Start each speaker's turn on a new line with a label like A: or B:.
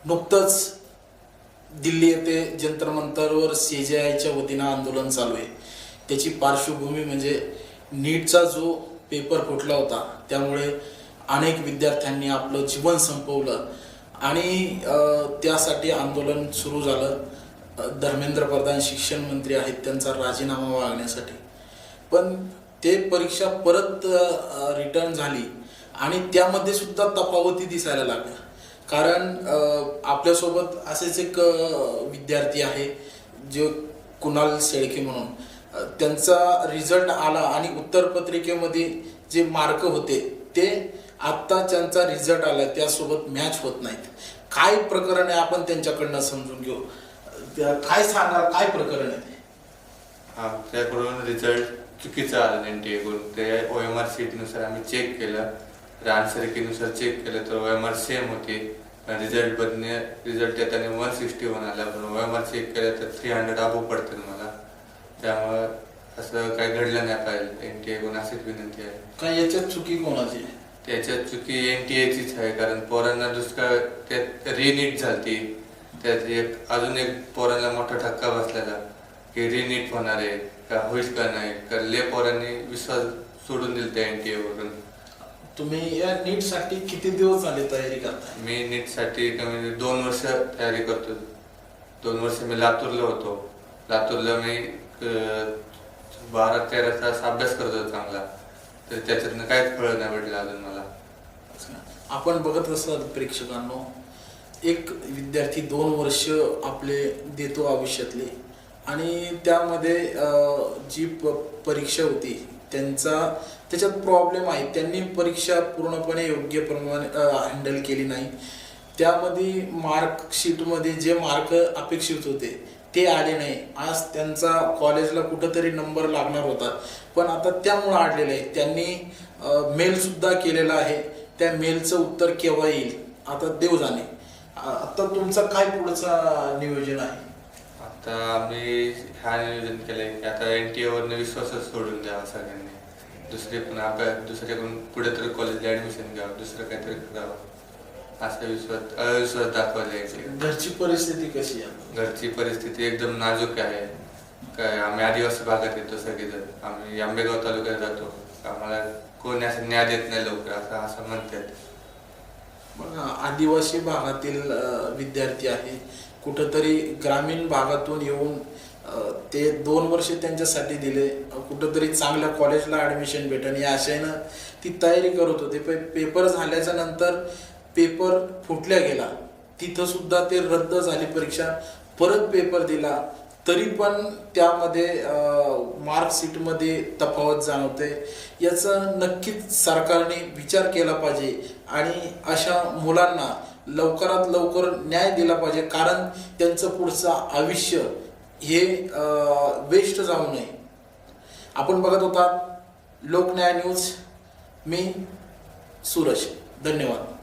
A: नुकतंच दिल्ली येथे जंतर मंतरवर CJIच्या वतीनं आंदोलन चालू आहे। त्याची पार्श्वभूमी म्हणजे नीटचा जो पेपर फुटला होता, त्यामुळे अनेक विद्यार्थ्यांनी आपलं जीवन संपवलं आणि त्यासाठी आंदोलन सुरू झालं। धर्मेंद्र प्रधान शिक्षण मंत्री आहेत, त्यांचा राजीनामा मागण्यासाठी। पण ते परीक्षा परत रिटर्न झाली आणि त्यामध्ये सुद्धा तफावती दिसायला लागल्या। कारण आपल्यासोबत असेच एक विद्यार्थी आहे जो कुणाल शेळके म्हणून, त्यांचा रिझल्ट आला आणि उत्तरपत्रिकेमध्ये जे मार्क होते ते आत्ता त्यांचा रिझल्ट आला त्यासोबत मॅच होत नाहीत। काय प्रकरण आहे आपण त्यांच्याकडनं समजून घेऊ। काय सांगाल, काय प्रकरण आहे ते?
B: त्याकडून रिझल्ट चुकीचा आला NTA कडून। ते OMR शीटनुसार आम्ही चेक केलं, आन्सर कीनुसार चेक केलं तर OMR सेम होती। रिझल्ट येताना 161 आला, पण OMR चेक केलं तर 300 अबोव पडतं मला। त्यामुळे असं काही घडलं नाही पाहिजे। NTA कडून अशीच विनंती आहे।
A: काय याच्यात चुकी कोणाची आहे?
B: त्याच्यात चुकी NTA चीच आहे, कारण पोरांना दुष्काळ त्यात रिनीट झालती। त्यात अजून एक पोरांना मोठा धक्का बसलेला की रिनीट होणार आहे का होईल का नाही, कारण लय पोरांनी विश्वास सोडून दिला त्या NTA वरून।
A: तुम्ही या नीट साठी किती दिवस झाले तयारी करताय?
B: मी नीट साठी कमी 2 वर्ष तयारी करतो। 2 वर्ष मी लातूरला होतो। लातूरला मी 12-13 तास अभ्यास करत होतो चांगला, तर त्याच्यातनं काहीच फळ नाही भेटलं अजून मला।
A: आपण बघत असाल प्रेक्षकांनो, एक विद्यार्थी 2 वर्ष आपले देतो आयुष्यातले आणि त्यामध्ये जी परीक्षा होती त्याच्यात प्रॉब्लेम आहे। त्यांनी परीक्षा पूर्णपणे योग्य प्रमाणे हँडल केली नाही। त्यामध्ये मार्कशीटमध्ये जे मार्क अपेक्षित होते ते आले नाही। आज त्यांचा कॉलेजला कुठंतरी नंबर लागणार होता, पण आता त्यामुळे अडलेलं आहे। त्यांनी मेल सुद्धा केलेला आहे, त्या मेलचं उत्तर केव्हा येईल आता देव जाणे। आता तुमचं काय पुढचं नियोजन आहे?
B: आता आम्ही हा नियोजन केलंय की आता NTA वरनं विश्वासच सोडून द्यावा सगळ्यांनी। दुसऱ्याकडून पुढे तरी कॉलेजला ऍडमिशन घ्यावं, दुसरं काहीतरी करावं असा अविश्वास दाखवायला।
A: घरची परिस्थिती कशी आहे?
B: घरची परिस्थिती एकदम नाजूक आहे। काय आम्ही आदिवासी भागात येतो सगळेजण, आम्ही आंबेगाव तालुक्यात राहतो। आम्हाला कोणी असं न्याय देत नाही लवकर असं म्हणतात।
A: मग आदिवासी भागातील विद्यार्थी आहे, कुठंतरी ग्रामीण भागातून येऊन ते 2 वर्ष त्यांच्यासाठी दिले, कुठंतरी चांगल्या कॉलेजला ऍडमिशन भेटेल या आशेनं ती तयारी करत होते। पेपर झाल्याच्या नंतर पेपर फुटल्या गेला, तिथं सुद्धा ते रद्द झाली परीक्षा, परत पेपर दिला तरी पण त्यामध्ये मार्कशीटमध्ये तफावत जाणवते। याचा नक्कीच सरकारने विचार केला पाहिजे आणि अशा मुलांना लवकरात लवकर न्याय दिला पाहिजे, कारण त्यांचं पुढचं आयुष्य हे वेस्ट जाऊ नये। आपण बघत होता लोकन्याय न्यूज, मी सूरज। धन्यवाद।